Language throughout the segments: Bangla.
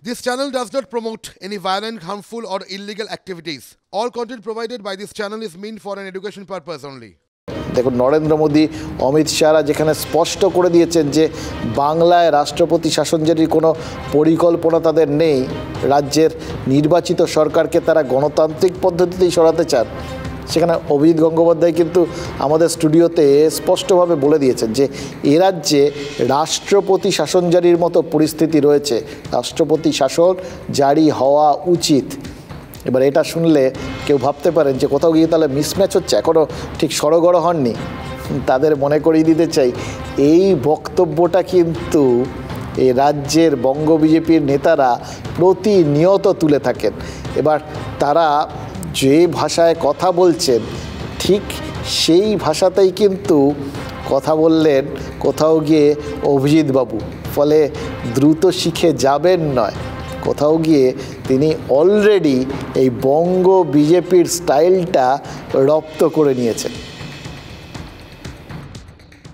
This channel does not promote any violent, harmful, or illegal activities. All content provided by this channel is meant for an education purpose only. দেখুন, নরেন্দ্র মোদী, অমিত শাহরা যেখানে স্পষ্ট করে দিয়েছেন যে বাংলায় রাষ্ট্রপতি শাসনজারির কোনো পরিকল্পনা তাদের নেই, রাজ্যের নির্বাচিত সরকারকে তারা গণতান্ত্রিক পদ্ধতিতেই সরাতে চান, সেখানে অভিজিৎ গঙ্গোপাধ্যায় কিন্তু আমাদের স্টুডিওতে স্পষ্টভাবে বলে দিয়েছেন যে এ রাজ্যে রাষ্ট্রপতি শাসন জারির মতো পরিস্থিতি রয়েছে, রাষ্ট্রপতি শাসন জারি হওয়া উচিত। এবার এটা শুনলে কেউ ভাবতে পারেন যে কোথাও গিয়ে তাহলে মিসম্যাচ হচ্ছে, এখনও ঠিক সড়গড় হননি। তাদের মনে করিয়ে দিতে চাই, এই বক্তব্যটা কিন্তু এই রাজ্যের বঙ্গ বিজেপির নেতারা প্রতিনিয়ত তুলে থাকেন। এবার তারা যে ভাষায় কথা বলছেন ঠিক সেই ভাষাতেই কিন্তু কথা বললেন কোথাও গিয়ে অভিজিৎ বাবু। ফলে দ্রুত শিখে যাবেন নয়, কোথাও গিয়ে তিনি অলরেডি এই বঙ্গ বিজেপির স্টাইলটা রপ্ত করে নিয়েছেন।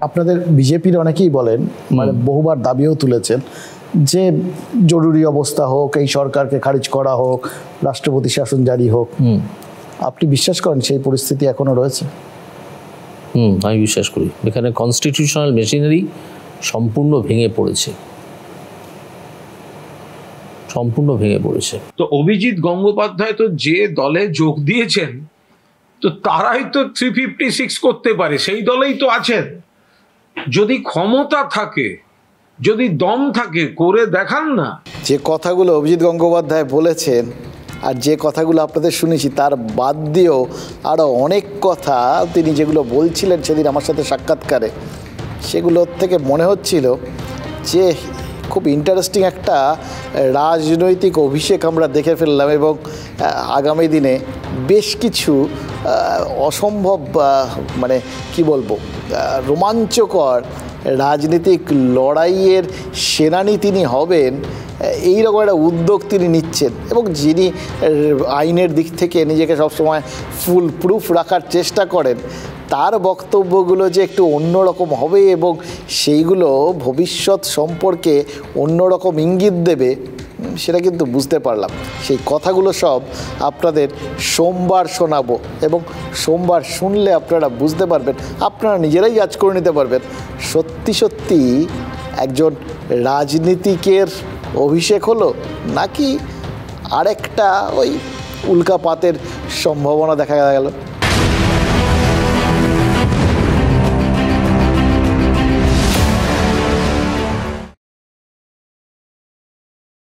আপনাদের বিজেপির অনেকেই বলেন, মানে বহুবার দাবিও তুলেছেন যে জরুরি অবস্থা হোক, এই সরকারকে খারিজ করা হোক, রাষ্ট্রপতি শাসন জারি হোক। আপনি বিশ্বাস করেন সেই পরিস্থিতি এখনো রয়েছে? আমি বিশ্বাস করি এখানে কনস্টিটিউশনাল মেশিনারি সম্পূর্ণ ভেঙে পড়েছে, সম্পূর্ণ ভেঙে পড়েছে। তো অভিজিৎ গঙ্গোপাধ্যায় তো যে দলে যোগ দিয়েছেন, তো তারাই তো 356 করতে পারে, সেই দলেই তো আছেন। যদি ক্ষমতা থাকে, যদি দম থাকে, করে দেখান না। যে কথাগুলো অভিজিৎ গঙ্গোপাধ্যায় বলেছেন আর যে কথাগুলো আপনাদের শুনেছি, তার বাদ দিয়েও আরও অনেক কথা তিনি যেগুলো বলছিলেন সেদিন আমার সাথে সাক্ষাৎকারে, সেগুলোর থেকে মনে হচ্ছিল যে খুব ইন্টারেস্টিং একটা রাজনৈতিক অভিষেক আমরা দেখে ফেললাম এবং আগামী দিনে বেশ কিছু অসম্ভব, মানে কি বলবো, রোমাঞ্চকর রাজনৈতিক লড়াইয়ের সেনানি তিনি হবেন, এই রকম একটা উদ্যোগ তিনি নিচ্ছেন। এবং যিনি আইনের দিক থেকে নিজেকে সবসময় ফুল প্রুফ রাখার চেষ্টা করেন, তার বক্তব্যগুলো যে একটু অন্যরকম হবে এবং সেইগুলো ভবিষ্যৎ সম্পর্কে অন্যরকম ইঙ্গিত দেবে, সেটা কিন্তু বুঝতে পারলাম। সেই কথাগুলো সব আপনাদের সোমবার শোনাবো এবং সোমবার শুনলে আপনারা বুঝতে পারবেন, আপনারা নিজেরাই জাজ করে নিতে পারবেন সত্যি সত্যি একজন রাজনীতিকের অভিষেক হলো নাকি আরেকটা ওই উল্কাপাতের সম্ভাবনা দেখা গেল।